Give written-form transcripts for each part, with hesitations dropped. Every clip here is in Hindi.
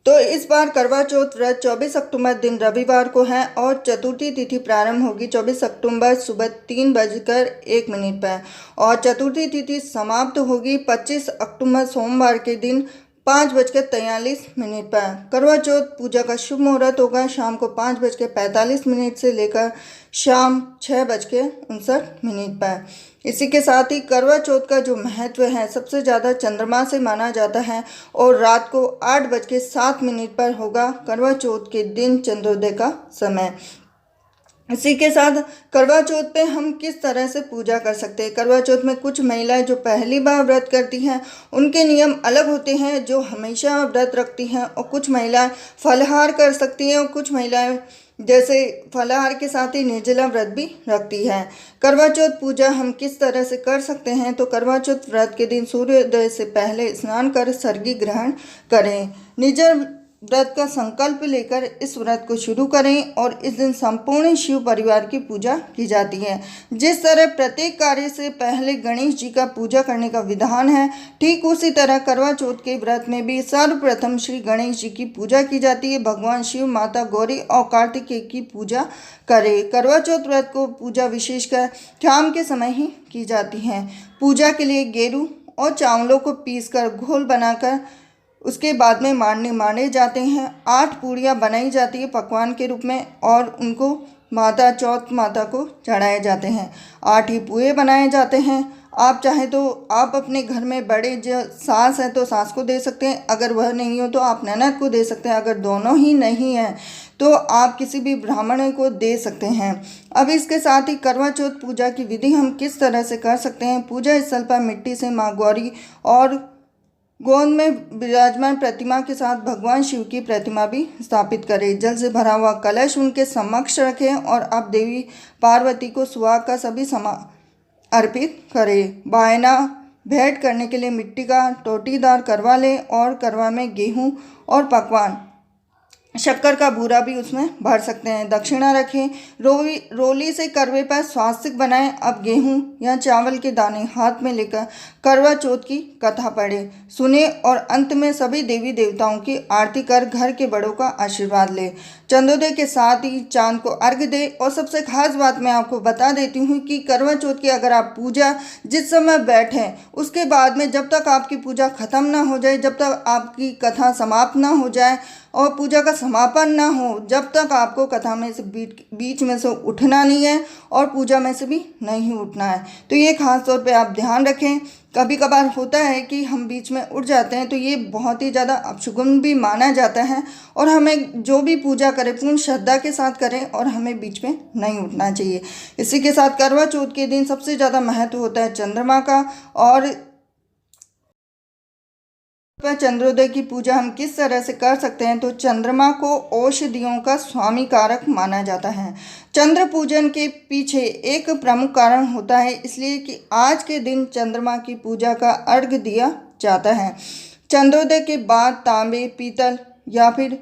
तो इस बार करवा चौथ व्रत 24 अक्टूबर दिन रविवार को है और चतुर्थी तिथि प्रारंभ होगी 24 अक्टूबर सुबह 3:01 पर और चतुर्थी तिथि समाप्त होगी 25 अक्टूबर सोमवार के दिन 5:43 पर। करवा चौथ पूजा का शुभ मुहूर्त होगा शाम को 5:45 से लेकर शाम 6:59 पर। इसी के साथ ही करवा चौथ का जो महत्व है सबसे ज़्यादा चंद्रमा से माना जाता है और रात को 8:07 पर होगा करवा चौथ के दिन चंद्रोदय का समय। इसी के साथ करवा चौथ पे हम किस तरह से पूजा कर सकते हैं। करवा चौथ में कुछ महिलाएं जो पहली बार व्रत करती हैं उनके नियम अलग होते हैं जो हमेशा व्रत रखती हैं, और कुछ महिलाएं फलाहार कर सकती हैं और कुछ महिलाएं जैसे फलाहार के साथ ही निर्जला व्रत भी रखती हैं। करवा चौथ पूजा हम किस तरह से कर सकते हैं, तो करवा चौथ व्रत के दिन सूर्योदय से पहले स्नान कर सर्गी ग्रहण करें। निर्जल व्रत का संकल्प लेकर इस व्रत को शुरू करें और इस दिन संपूर्ण शिव परिवार की पूजा की जाती है। जिस तरह प्रत्येक कार्य से पहले गणेश जी का पूजा करने का विधान है, ठीक उसी तरह करवा चौथ के व्रत में भी सर्वप्रथम श्री गणेश जी की पूजा की जाती है। भगवान शिव, माता गौरी और कार्तिकेय की पूजा करें। करवा चौथ व्रत को पूजा विशेषकर शाम के समय ही की जाती है। पूजा के लिए गेरू और चावलों को पीसकर घोल बनाकर उसके बाद में माने जाते हैं। 8 पूड़ियाँ बनाई जाती है पकवान के रूप में और उनको माता चौथ माता को चढ़ाए जाते हैं। 8 ही पुए बनाए जाते हैं। आप चाहें तो आप अपने घर में बड़े जो सास हैं तो सास को दे सकते हैं, अगर वह नहीं हो तो आप ननद को दे सकते हैं, अगर दोनों ही नहीं हैं तो आप किसी भी ब्राह्मण को दे सकते हैं। अब इसके साथ ही करवा चौथ पूजा की विधि हम किस तरह से कर सकते हैं। पूजा स्थल पर मिट्टी से माँ गौरी और गोंद में विराजमान प्रतिमा के साथ भगवान शिव की प्रतिमा भी स्थापित करें। जल से भरा हुआ कलश उनके समक्ष रखें और अब देवी पार्वती को सुहाग का सभी सामान अर्पित करें। बायना भेंट करने के लिए मिट्टी का टोटीदार करवा लें और करवा में गेहूं और पकवान शक्कर का बूरा भी उसमें भर सकते हैं। दक्षिणा रखें। रोली से करवे पर स्वास्तिक बनाएं। अब गेहूं या चावल के दाने हाथ में लेकर करवा चौथ की कथा पढ़ें, सुने और अंत में सभी देवी देवताओं की आरती कर घर के बड़ों का आशीर्वाद लें। चंद्रोदय के साथ ही चांद को अर्घ्य दे। और सबसे खास बात मैं आपको बता देती हूँ कि करवा चौथ की अगर आप पूजा जिस समय बैठें उसके बाद में जब तक आपकी पूजा खत्म ना हो जाए, जब तक आपकी कथा समाप्त ना हो जाए और पूजा का समापन ना हो, जब तक आपको कथा में से बीच में से उठना नहीं है और पूजा में से भी नहीं उठना है। तो ये खास तौर पे आप ध्यान रखें। कभी कभार होता है कि हम बीच में उठ जाते हैं तो ये बहुत ही ज़्यादा अपशुगुन भी माना जाता है और हमें जो भी पूजा करें पूर्ण श्रद्धा के साथ करें और हमें बीच में नहीं उठना चाहिए। इसी के साथ करवा चौथ के दिन सबसे ज़्यादा महत्व होता है चंद्रमा का। और चंद्रोदय की पूजा हम किस तरह से कर सकते हैं, तो चंद्रमा को औषधियों का स्वामी कारक माना जाता है। चंद्र पूजन के पीछे एक प्रमुख कारण होता है, इसलिए कि आज के दिन चंद्रमा की पूजा का अर्घ्य दिया जाता है। चंद्रोदय के बाद तांबे, पीतल या फिर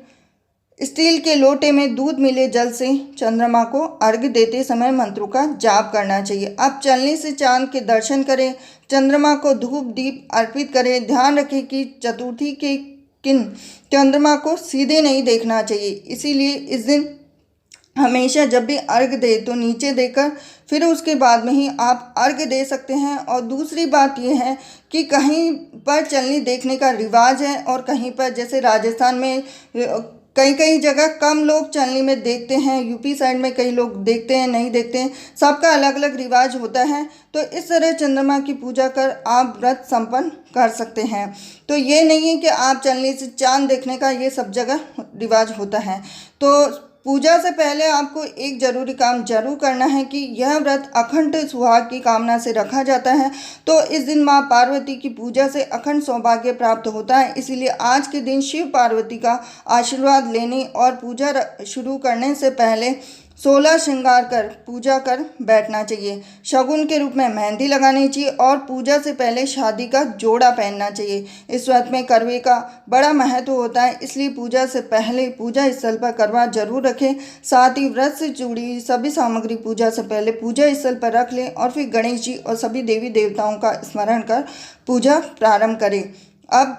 स्टील के लोटे में दूध मिले जल से चंद्रमा को अर्घ्य देते समय मंत्रों का जाप करना चाहिए। अब चलने से चांद के दर्शन करें। चंद्रमा को धूप दीप अर्पित करें। ध्यान रखें कि चतुर्थी के दिन चंद्रमा को सीधे नहीं देखना चाहिए, इसीलिए इस दिन हमेशा जब भी अर्घ्य दे तो नीचे देकर फिर उसके बाद में ही आप अर्घ्य दे सकते हैं। और दूसरी बात यह है कि कहीं पर चलनी देखने का रिवाज है और कहीं पर जैसे राजस्थान में कई जगह कम लोग चलनी में देखते हैं, यूपी साइड में कई लोग देखते हैं, नहीं देखते हैं, सबका अलग अलग रिवाज होता है। तो इस तरह चंद्रमा की पूजा कर आप व्रत संपन्न कर सकते हैं। तो ये नहीं है कि आप चलनी से चांद देखने का ये सब जगह रिवाज होता है। तो पूजा से पहले आपको एक जरूरी काम जरूर करना है कि यह व्रत अखंड सुहाग की कामना से रखा जाता है। तो इस दिन माँ पार्वती की पूजा से अखंड सौभाग्य प्राप्त होता है, इसीलिए आज के दिन शिव पार्वती का आशीर्वाद लेने और पूजा शुरू करने से पहले 16 श्रृंगार कर पूजा कर बैठना चाहिए। शगुन के रूप में मेहंदी लगानी चाहिए और पूजा से पहले शादी का जोड़ा पहनना चाहिए। इस व्रत में करवे का बड़ा महत्व होता है, इसलिए पूजा से पहले पूजा स्थल पर करवा जरूर रखें। साथ ही व्रत से जुड़ी सभी सामग्री पूजा से पहले पूजा स्थल पर रख लें और फिर गणेश जी और सभी देवी देवताओं का स्मरण कर पूजा प्रारंभ करें। अब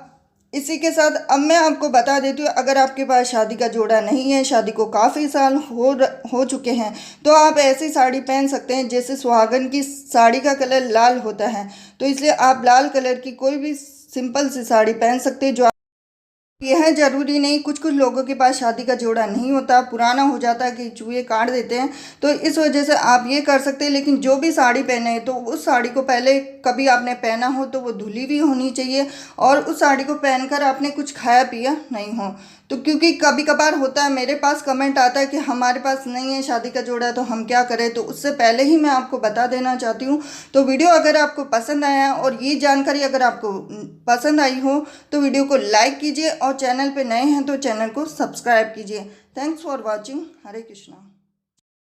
इसी के साथ अब मैं आपको बता देती हूँ, अगर आपके पास शादी का जोड़ा नहीं है, शादी को काफ़ी साल हो चुके हैं, तो आप ऐसी साड़ी पहन सकते हैं। जैसे सुहागन की साड़ी का कलर लाल होता है, तो इसलिए आप लाल कलर की कोई भी सिंपल सी साड़ी पहन सकते हैं। जो यह ज़रूरी नहीं, कुछ कुछ लोगों के पास शादी का जोड़ा नहीं होता, पुराना हो जाता है कि चूहे काट देते हैं, तो इस वजह से आप ये कर सकते हैं। लेकिन जो भी साड़ी पहने हैं तो उस साड़ी को पहले कभी आपने पहना हो तो वो धुली भी होनी चाहिए, और उस साड़ी को पहनकर आपने कुछ खाया पिया नहीं हो। तो क्योंकि कभी कभार होता है, मेरे पास कमेंट आता है कि हमारे पास नहीं है शादी का जोड़ा तो हम क्या करें, तो उससे पहले ही मैं आपको बता देना चाहती हूँ। तो वीडियो अगर आपको पसंद आया और ये जानकारी अगर आपको पसंद आई हो तो वीडियो को लाइक कीजिए, और चैनल पे नए हैं तो चैनल को सब्सक्राइब कीजिए। Thanks for watching. Hare Krishna.